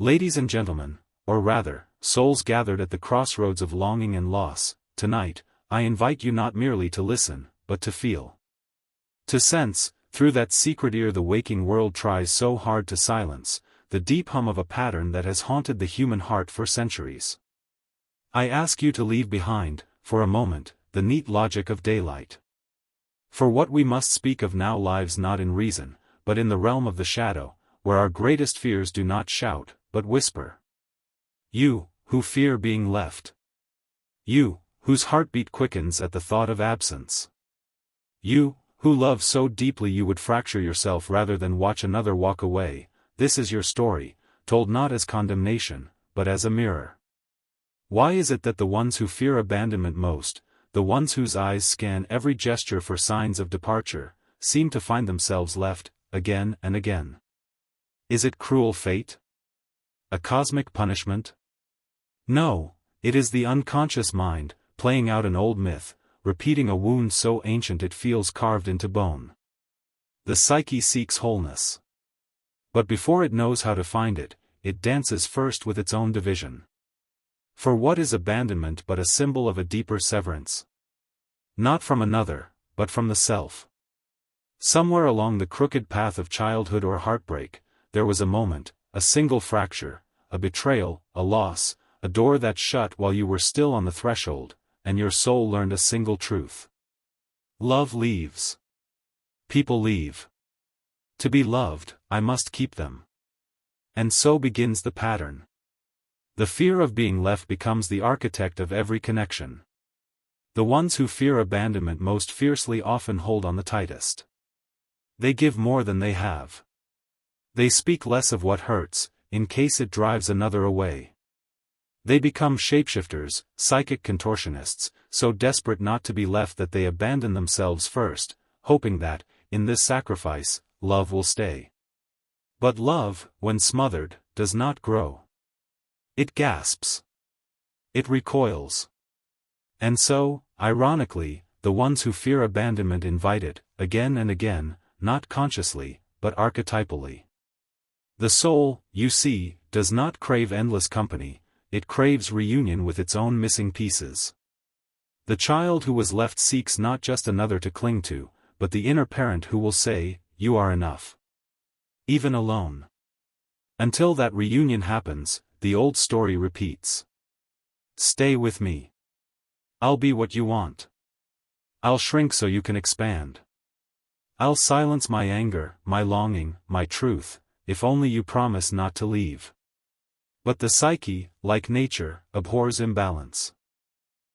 Ladies and gentlemen, or rather, souls gathered at the crossroads of longing and loss, tonight, I invite you not merely to listen, but to feel. To sense, through that secret ear the waking world tries so hard to silence, the deep hum of a pattern that has haunted the human heart for centuries. I ask you to leave behind, for a moment, the neat logic of daylight. For what we must speak of now lives not in reason, but in the realm of the shadow, where our greatest fears do not shout, but whisper. You, who fear being left. You, whose heartbeat quickens at the thought of absence. You, who love so deeply you would fracture yourself rather than watch another walk away, this is your story, told not as condemnation, but as a mirror. Why is it that the ones who fear abandonment most, the ones whose eyes scan every gesture for signs of departure, seem to find themselves left, again and again? Is it cruel fate? A cosmic punishment? No, it is the unconscious mind, playing out an old myth, repeating a wound so ancient it feels carved into bone. The psyche seeks wholeness. But before it knows how to find it, it dances first with its own division. For what is abandonment but a symbol of a deeper severance? Not from another, but from the self. Somewhere along the crooked path of childhood or heartbreak, there was a moment, a single fracture, a betrayal, a loss, a door that shut while you were still on the threshold, and your soul learned a single truth. Love leaves. People leave. To be loved, I must keep them. And so begins the pattern. The fear of being left becomes the architect of every connection. The ones who fear abandonment most fiercely often hold on the tightest. They give more than they have. They speak less of what hurts, in case it drives another away. They become shapeshifters, psychic contortionists, so desperate not to be left that they abandon themselves first, hoping that, in this sacrifice, love will stay. But love, when smothered, does not grow. It gasps. It recoils. And so, ironically, the ones who fear abandonment invite it, again and again, not consciously, but archetypally. The soul, you see, does not crave endless company, it craves reunion with its own missing pieces. The child who was left seeks not just another to cling to, but the inner parent who will say, "You are enough." Even alone. Until that reunion happens, the old story repeats. Stay with me. I'll be what you want. I'll shrink so you can expand. I'll silence my anger, my longing, my truth, if only you promise not to leave. But the psyche, like nature, abhors imbalance.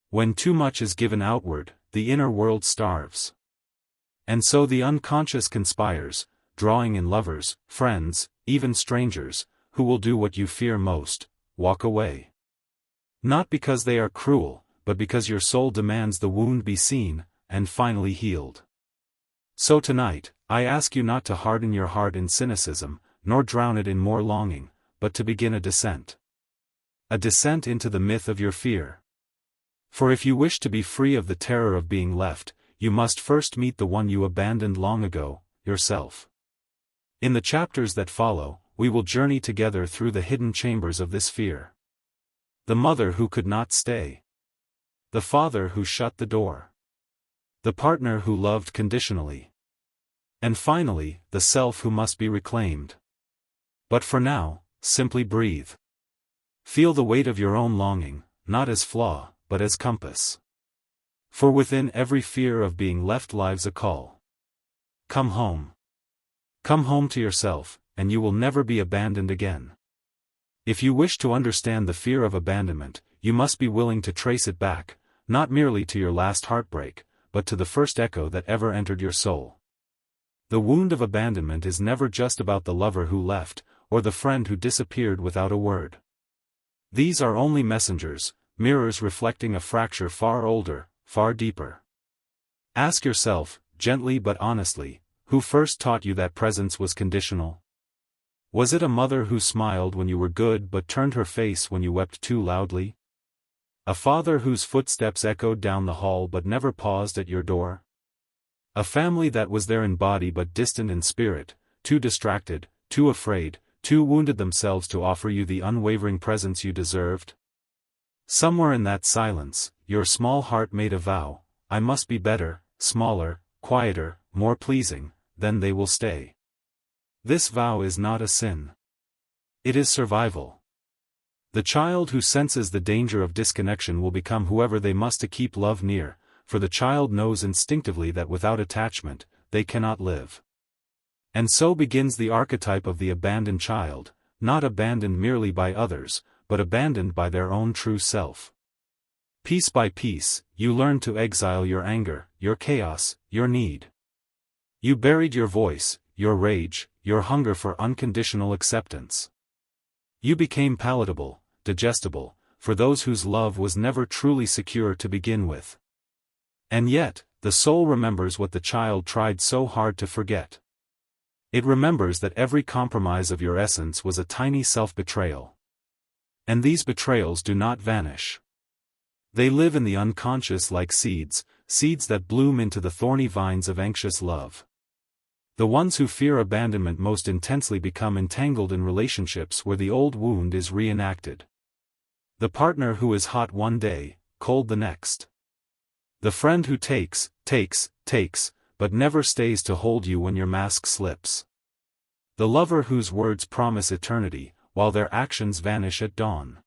When too much is given outward, the inner world starves. And so the unconscious conspires, drawing in lovers, friends, even strangers, who will do what you fear most, walk away. Not because they are cruel, but because your soul demands the wound be seen, and finally healed. So tonight, I ask you not to harden your heart in cynicism, nor drown it in more longing, but to begin a descent. A descent into the myth of your fear. For if you wish to be free of the terror of being left, you must first meet the one you abandoned long ago, yourself. In the chapters that follow, we will journey together through the hidden chambers of this fear. The mother who could not stay. The father who shut the door. The partner who loved conditionally. And finally, the self who must be reclaimed. But for now, simply breathe. Feel the weight of your own longing, not as flaw, but as compass. For within every fear of being left lies a call. Come home. Come home to yourself, and you will never be abandoned again. If you wish to understand the fear of abandonment, you must be willing to trace it back, not merely to your last heartbreak, but to the first echo that ever entered your soul. The wound of abandonment is never just about the lover who left, or the friend who disappeared without a word. These are only messengers, mirrors reflecting a fracture far older, far deeper. Ask yourself, gently but honestly, who first taught you that presence was conditional? Was it a mother who smiled when you were good but turned her face when you wept too loudly? A father whose footsteps echoed down the hall but never paused at your door? A family that was there in body but distant in spirit, too distracted, too afraid, too wounded themselves to offer you the unwavering presence you deserved? Somewhere in that silence, your small heart made a vow: I must be better, smaller, quieter, more pleasing, then they will stay. This vow is not a sin. It is survival. The child who senses the danger of disconnection will become whoever they must to keep love near, for the child knows instinctively that without attachment, they cannot live. And so begins the archetype of the abandoned child, not abandoned merely by others, but abandoned by their own true self. Piece by piece, you learn to exile your anger, your chaos, your need. You buried your voice, your rage, your hunger for unconditional acceptance. You became palatable, digestible, for those whose love was never truly secure to begin with. And yet, the soul remembers what the child tried so hard to forget. It remembers that every compromise of your essence was a tiny self-betrayal. And these betrayals do not vanish. They live in the unconscious like seeds, seeds that bloom into the thorny vines of anxious love. The ones who fear abandonment most intensely become entangled in relationships where the old wound is reenacted. The partner who is hot one day, cold the next. The friend who takes, but never stays to hold you when your mask slips. The lover whose words promise eternity, while their actions vanish at dawn.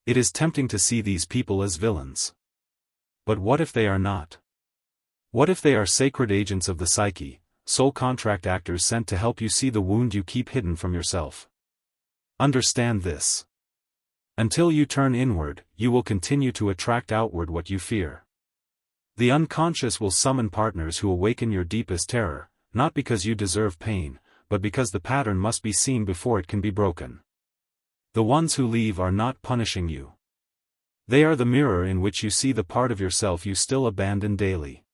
It is tempting to see these people as villains. But what if they are not? What if they are sacred agents of the psyche, soul contract actors sent to help you see the wound you keep hidden from yourself? Understand this. Until you turn inward, you will continue to attract outward what you fear. The unconscious will summon partners who awaken your deepest terror, not because you deserve pain, but because the pattern must be seen before it can be broken. The ones who leave are not punishing you. They are the mirror in which you see the part of yourself you still abandon daily.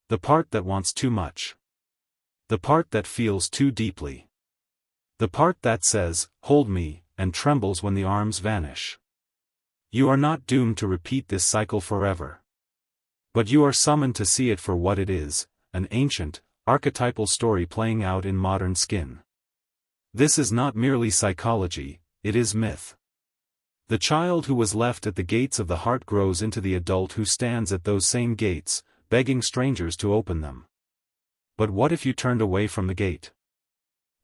The part that wants too much. The part that feels too deeply. The part that says, "Hold me," and trembles when the arms vanish. You are not doomed to repeat this cycle forever. But you are summoned to see it for what it is, an ancient, archetypal story playing out in modern skin. This is not merely psychology, it is myth. The child who was left at the gates of the heart grows into the adult who stands at those same gates, begging strangers to open them. But what if you turned away from the gate?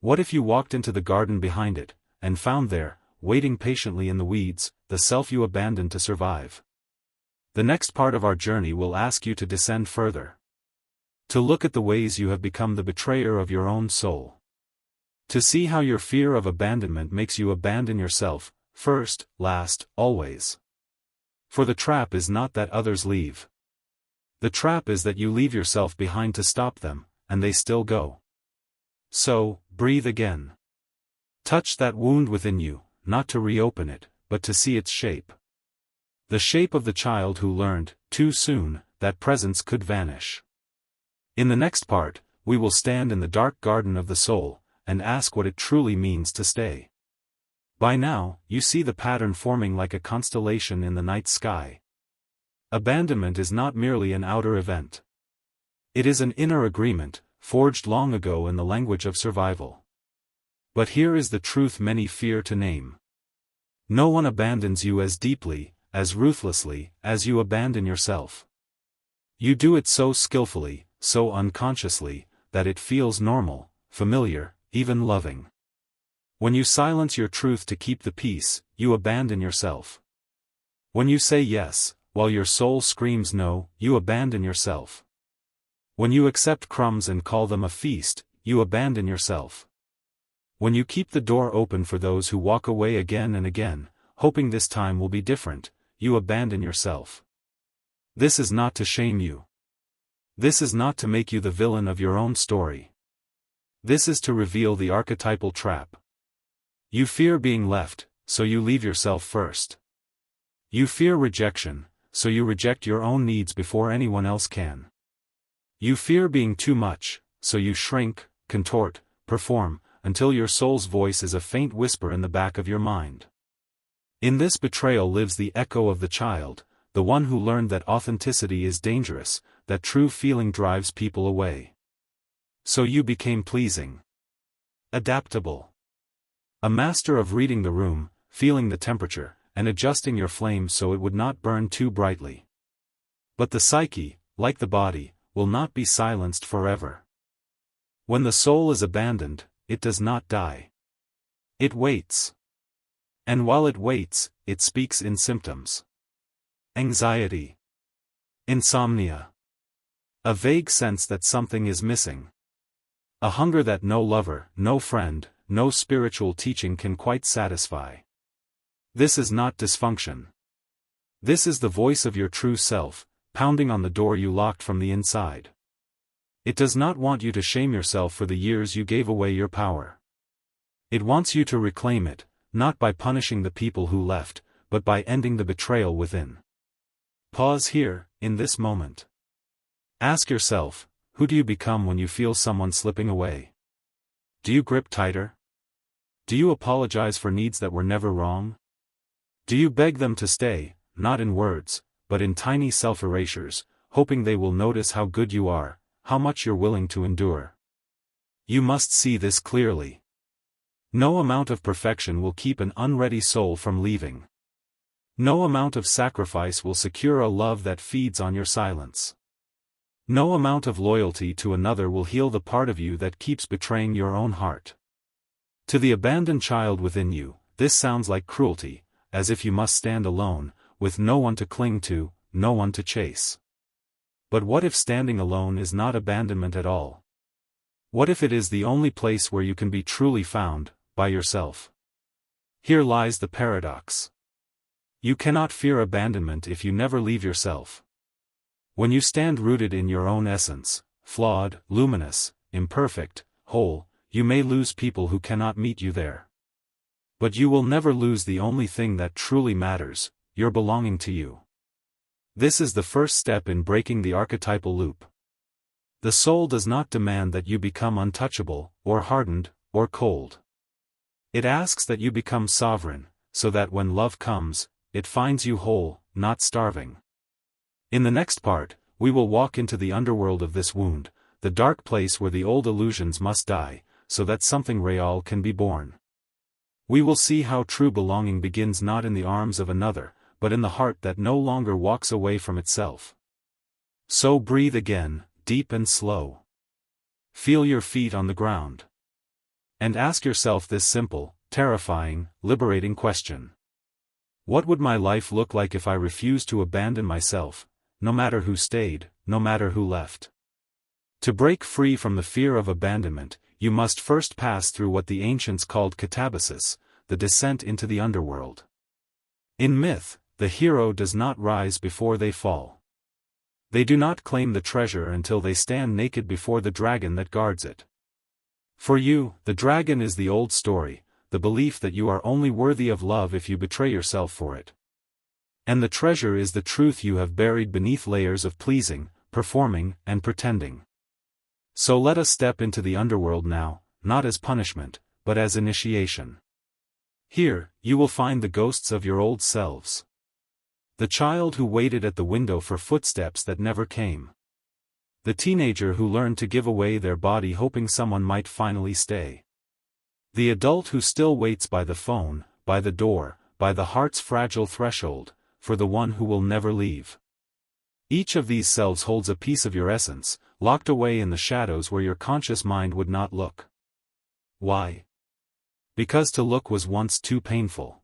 What if you walked into the garden behind it, and found there, waiting patiently in the weeds, the self you abandoned to survive? The next part of our journey will ask you to descend further. To look at the ways you have become the betrayer of your own soul. To see how your fear of abandonment makes you abandon yourself, first, last, always. For the trap is not that others leave. The trap is that you leave yourself behind to stop them, and they still go. So, breathe again. Touch that wound within you, not to reopen it, but to see its shape. The shape of the child who learned, too soon, that presence could vanish. In the next part, we will stand in the dark garden of the soul, and ask what it truly means to stay. By now, you see the pattern forming like a constellation in the night sky. Abandonment is not merely an outer event. It is an inner agreement, forged long ago in the language of survival. But here is the truth many fear to name. No one abandons you as deeply, as ruthlessly, as you abandon yourself. You do it so skillfully, so unconsciously, that it feels normal, familiar, even loving. When you silence your truth to keep the peace, you abandon yourself. When you say yes, while your soul screams no, you abandon yourself. When you accept crumbs and call them a feast, you abandon yourself. When you keep the door open for those who walk away again and again, hoping this time will be different, you abandon yourself. This is not to shame you. This is not to make you the villain of your own story. This is to reveal the archetypal trap. You fear being left, so you leave yourself first. You fear rejection, so you reject your own needs before anyone else can. You fear being too much, so you shrink, contort, perform, until your soul's voice is a faint whisper in the back of your mind. In this betrayal lives the echo of the child, the one who learned that authenticity is dangerous, that true feeling drives people away. So you became pleasing. Adaptable. A master of reading the room, feeling the temperature, and adjusting your flame so it would not burn too brightly. But the psyche, like the body, will not be silenced forever. When the soul is abandoned, it does not die. It waits. And while it waits, it speaks in symptoms. Anxiety. Insomnia. A vague sense that something is missing. A hunger that no lover, no friend, no spiritual teaching can quite satisfy. This is not dysfunction. This is the voice of your true self, pounding on the door you locked from the inside. It does not want you to shame yourself for the years you gave away your power. It wants you to reclaim it, not by punishing the people who left, but by ending the betrayal within. Pause here, in this moment. Ask yourself, who do you become when you feel someone slipping away? Do you grip tighter? Do you apologize for needs that were never wrong? Do you beg them to stay, not in words, but in tiny self-erasures, hoping they will notice how good you are, how much you're willing to endure? You must see this clearly. No amount of perfection will keep an unready soul from leaving. No amount of sacrifice will secure a love that feeds on your silence. No amount of loyalty to another will heal the part of you that keeps betraying your own heart. To the abandoned child within you, this sounds like cruelty, as if you must stand alone, with no one to cling to, no one to chase. But what if standing alone is not abandonment at all? What if it is the only place where you can be truly found, by yourself? Here lies the paradox. You cannot fear abandonment if you never leave yourself. When you stand rooted in your own essence, flawed, luminous, imperfect, whole, you may lose people who cannot meet you there. But you will never lose the only thing that truly matters, your belonging to you. This is the first step in breaking the archetypal loop. The soul does not demand that you become untouchable, or hardened, or cold. It asks that you become sovereign, so that when love comes, it finds you whole, not starving. In the next part, we will walk into the underworld of this wound, the dark place where the old illusions must die, so that something real can be born. We will see how true belonging begins not in the arms of another, but in the heart that no longer walks away from itself. So breathe again, deep and slow. Feel your feet on the ground. And ask yourself this simple, terrifying, liberating question. What would my life look like if I refused to abandon myself, no matter who stayed, no matter who left? To break free from the fear of abandonment, you must first pass through what the ancients called katabasis, the descent into the underworld. In myth, the hero does not rise before they fall. They do not claim the treasure until they stand naked before the dragon that guards it. For you, the dragon is the old story, the belief that you are only worthy of love if you betray yourself for it. And the treasure is the truth you have buried beneath layers of pleasing, performing, and pretending. So let us step into the underworld now, not as punishment, but as initiation. Here, you will find the ghosts of your old selves. The child who waited at the window for footsteps that never came. The teenager who learned to give away their body hoping someone might finally stay. The adult who still waits by the phone, by the door, by the heart's fragile threshold, for the one who will never leave. Each of these selves holds a piece of your essence, locked away in the shadows where your conscious mind would not look. Why? Because to look was once too painful.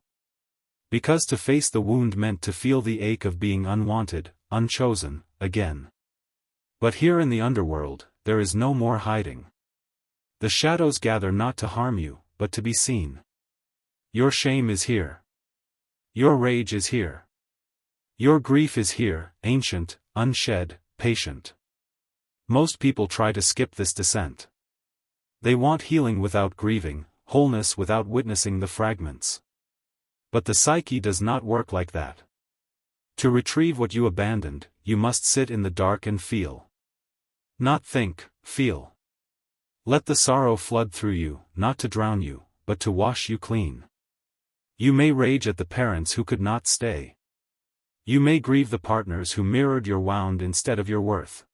Because to face the wound meant to feel the ache of being unwanted, unchosen, again. But here in the underworld, there is no more hiding. The shadows gather not to harm you, but to be seen. Your shame is here. Your rage is here. Your grief is here, ancient, unshed, patient. Most people try to skip this descent. They want healing without grieving, wholeness without witnessing the fragments. But the psyche does not work like that. To retrieve what you abandoned, you must sit in the dark and feel. Not think, feel. Let the sorrow flood through you, not to drown you, but to wash you clean. You may rage at the parents who could not stay. You may grieve the partners who mirrored your wound instead of your worth.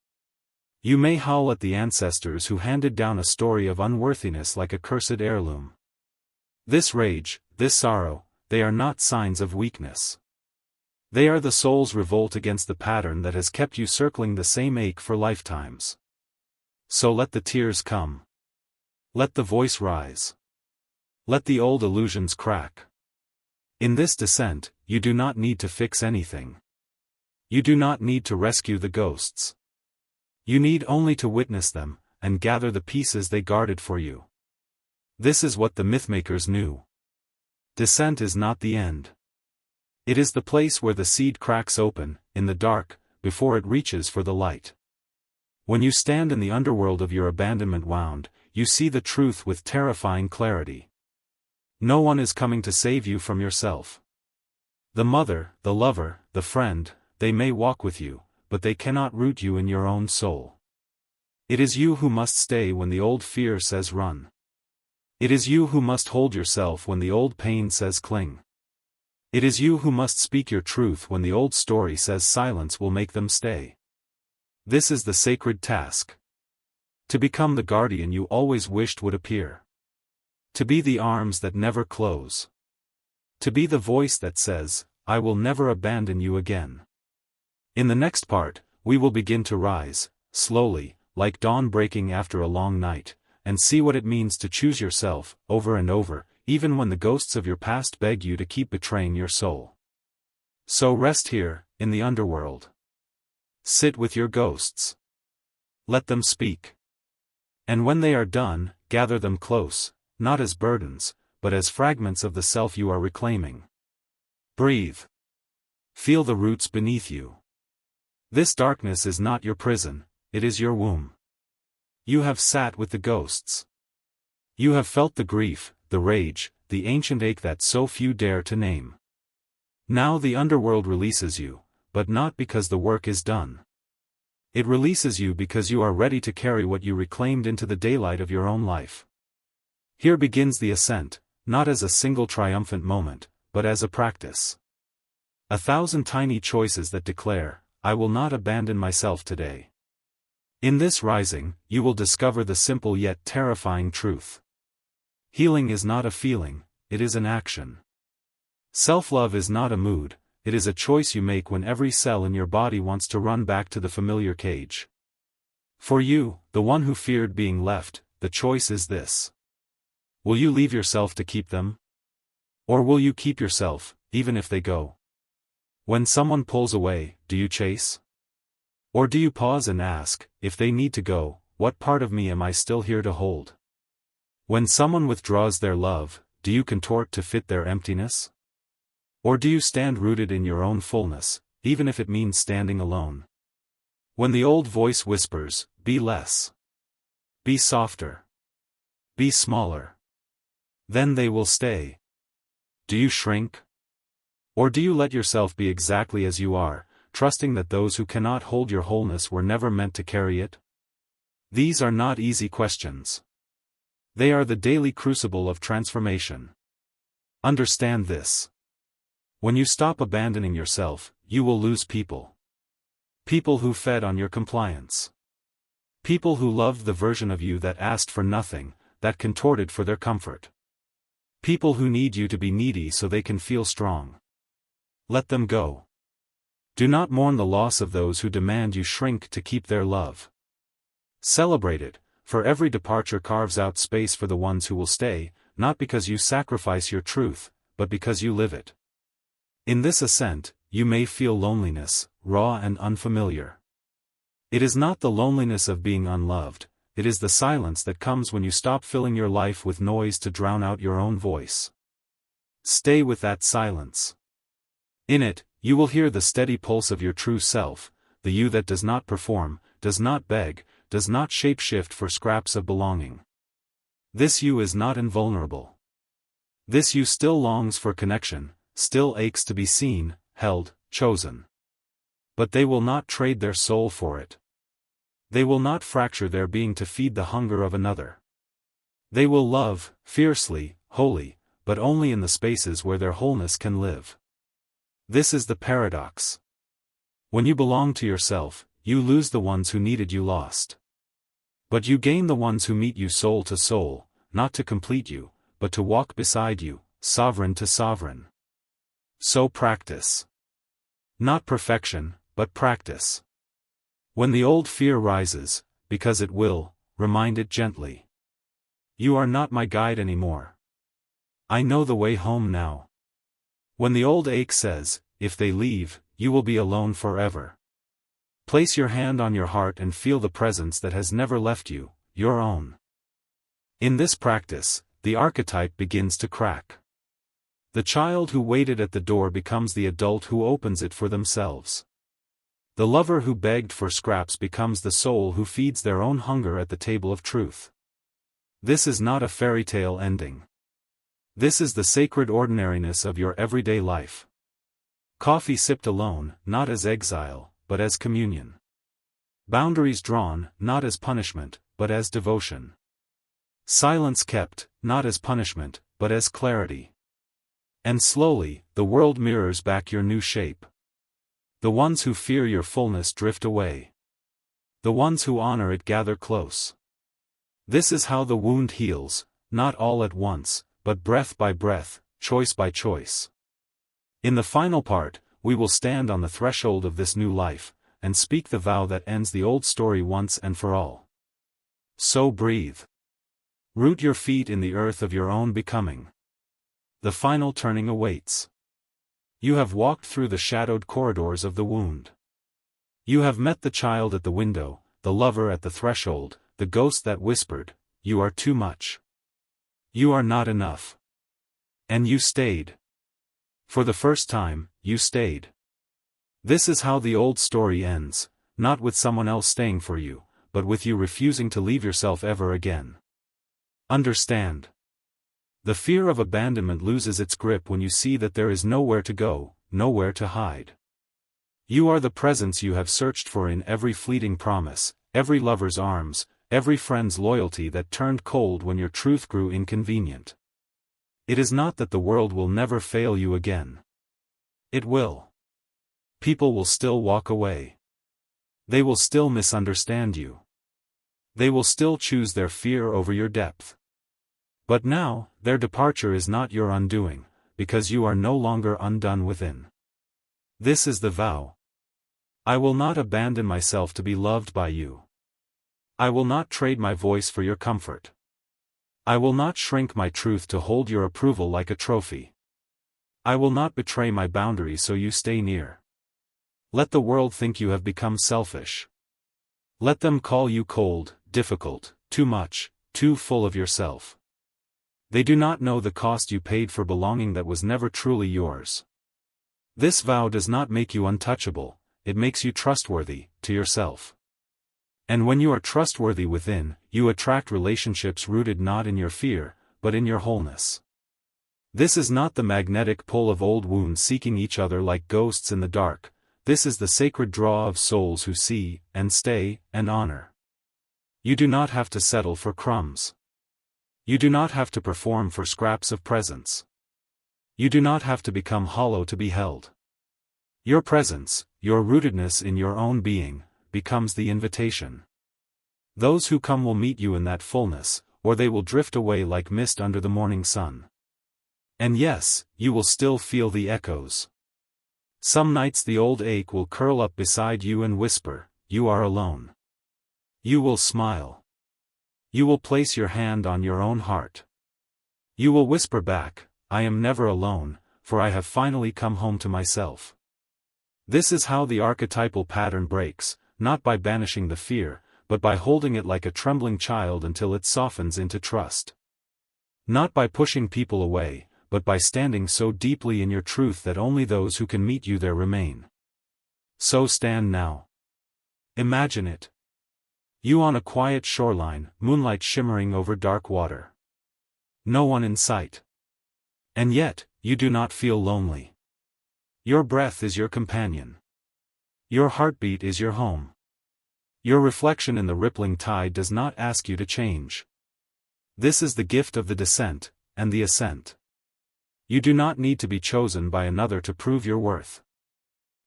You may howl at the ancestors who handed down a story of unworthiness like a cursed heirloom. This rage, this sorrow, they are not signs of weakness. They are the soul's revolt against the pattern that has kept you circling the same ache for lifetimes. So let the tears come. Let the voice rise. Let the old illusions crack. In this descent, you do not need to fix anything. You do not need to rescue the ghosts. You need only to witness them, and gather the pieces they guarded for you. This is what the mythmakers knew. Descent is not the end. It is the place where the seed cracks open, in the dark, before it reaches for the light. When you stand in the underworld of your abandonment wound, you see the truth with terrifying clarity. No one is coming to save you from yourself. The mother, the lover, the friend, they may walk with you, but they cannot root you in your own soul. It is you who must stay when the old fear says run. It is you who must hold yourself when the old pain says cling. It is you who must speak your truth when the old story says silence will make them stay. This is the sacred task. To become the guardian you always wished would appear. To be the arms that never close. To be the voice that says, I will never abandon you again. In the next part, we will begin to rise, slowly, like dawn breaking after a long night, and see what it means to choose yourself, over and over, even when the ghosts of your past beg you to keep betraying your soul. So rest here, in the underworld. Sit with your ghosts. Let them speak. And when they are done, gather them close, not as burdens, but as fragments of the self you are reclaiming. Breathe. Feel the roots beneath you. This darkness is not your prison, it is your womb. You have sat with the ghosts. You have felt the grief, the rage, the ancient ache that so few dare to name. Now the underworld releases you, but not because the work is done. It releases you because you are ready to carry what you reclaimed into the daylight of your own life. Here begins the ascent, not as a single triumphant moment, but as a practice. 1,000 tiny choices that declare, I will not abandon myself today. In this rising, you will discover the simple yet terrifying truth. Healing is not a feeling, it is an action. Self-love is not a mood, it is a choice you make when every cell in your body wants to run back to the familiar cage. For you, the one who feared being left, the choice is this. Will you leave yourself to keep them? Or will you keep yourself, even if they go? When someone pulls away, do you chase? Or do you pause and ask, if they need to go, what part of me am I still here to hold? When someone withdraws their love, do you contort to fit their emptiness? Or do you stand rooted in your own fullness, even if it means standing alone? When the old voice whispers, be less. Be softer. Be smaller. Then they will stay. Do you shrink? Or do you let yourself be exactly as you are, trusting that those who cannot hold your wholeness were never meant to carry it? These are not easy questions. They are the daily crucible of transformation. Understand this. When you stop abandoning yourself, you will lose people. People who fed on your compliance. People who loved the version of you that asked for nothing, that contorted for their comfort. People who need you to be needy so they can feel strong. Let them go. Do not mourn the loss of those who demand you shrink to keep their love. Celebrate it, for every departure carves out space for the ones who will stay, not because you sacrifice your truth, but because you live it. In this ascent, you may feel loneliness, raw and unfamiliar. It is not the loneliness of being unloved, it is the silence that comes when you stop filling your life with noise to drown out your own voice. Stay with that silence. In it, you will hear the steady pulse of your true self, the you that does not perform, does not beg, does not shape-shift for scraps of belonging. This you is not invulnerable. This you still longs for connection, still aches to be seen, held, chosen. But they will not trade their soul for it. They will not fracture their being to feed the hunger of another. They will love, fiercely, wholly, but only in the spaces where their wholeness can live. This is the paradox. When you belong to yourself, you lose the ones who needed you lost. But you gain the ones who meet you soul to soul, not to complete you, but to walk beside you, sovereign to sovereign. So practice. Not perfection, but practice. When the old fear rises, because it will, remind it gently. You are not my guide anymore. I know the way home now. When the old ache says, if they leave, you will be alone forever. Place your hand on your heart and feel the presence that has never left you, your own. In this practice, the archetype begins to crack. The child who waited at the door becomes the adult who opens it for themselves. The lover who begged for scraps becomes the soul who feeds their own hunger at the table of truth. This is not a fairy tale ending. This is the sacred ordinariness of your everyday life. Coffee sipped alone, not as exile, but as communion. Boundaries drawn, not as punishment, but as devotion. Silence kept, not as punishment, but as clarity. And slowly, the world mirrors back your new shape. The ones who fear your fullness drift away. The ones who honor it gather close. This is how the wound heals, not all at once, but breath by breath, choice by choice. In the final part, we will stand on the threshold of this new life, and speak the vow that ends the old story once and for all. So breathe. Root your feet in the earth of your own becoming. The final turning awaits. You have walked through the shadowed corridors of the wound. You have met the child at the window, the lover at the threshold, the ghost that whispered, "You are too much. You are not enough." And you stayed. For the first time, you stayed. This is how the old story ends, not with someone else staying for you, but with you refusing to leave yourself ever again. Understand. The fear of abandonment loses its grip when you see that there is nowhere to go, nowhere to hide. You are the presence you have searched for in every fleeting promise, every lover's arms, every friend's loyalty that turned cold when your truth grew inconvenient. It is not that the world will never fail you again. It will. People will still walk away. They will still misunderstand you. They will still choose their fear over your depth. But now, their departure is not your undoing, because you are no longer undone within. This is the vow. I will not abandon myself to be loved by you. I will not trade my voice for your comfort. I will not shrink my truth to hold your approval like a trophy. I will not betray my boundaries so you stay near. Let the world think you have become selfish. Let them call you cold, difficult, too much, too full of yourself. They do not know the cost you paid for belonging that was never truly yours. This vow does not make you untouchable, it makes you trustworthy, to yourself. And when you are trustworthy within, you attract relationships rooted not in your fear, but in your wholeness. This is not the magnetic pull of old wounds seeking each other like ghosts in the dark, this is the sacred draw of souls who see, and stay, and honor. You do not have to settle for crumbs. You do not have to perform for scraps of presence. You do not have to become hollow to be held. Your presence, your rootedness in your own being, becomes the invitation. Those who come will meet you in that fullness, or they will drift away like mist under the morning sun. And yes, you will still feel the echoes. Some nights the old ache will curl up beside you and whisper, "You are alone." You will smile. You will place your hand on your own heart. You will whisper back, "I am never alone, for I have finally come home to myself." This is how the archetypal pattern breaks, not by banishing the fear, but by holding it like a trembling child until it softens into trust. Not by pushing people away, but by standing so deeply in your truth that only those who can meet you there remain. So stand now. Imagine it. You on a quiet shoreline, moonlight shimmering over dark water. No one in sight. And yet, you do not feel lonely. Your breath is your companion. Your heartbeat is your home. Your reflection in the rippling tide does not ask you to change. This is the gift of the descent, and the ascent. You do not need to be chosen by another to prove your worth.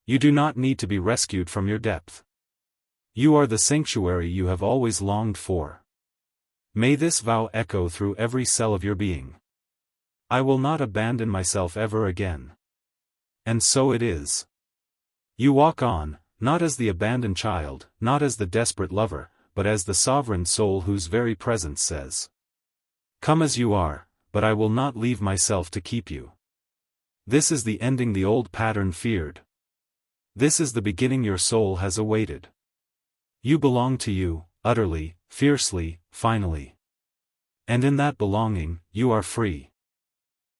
You do not need to be rescued from your depth. You are the sanctuary you have always longed for. May this vow echo through every cell of your being. I will not abandon myself ever again. And so it is. You walk on, not as the abandoned child, not as the desperate lover, but as the sovereign soul whose very presence says, "Come as you are, but I will not leave myself to keep you." This is the ending the old pattern feared. This is the beginning your soul has awaited. You belong to you, utterly, fiercely, finally. And in that belonging, you are free.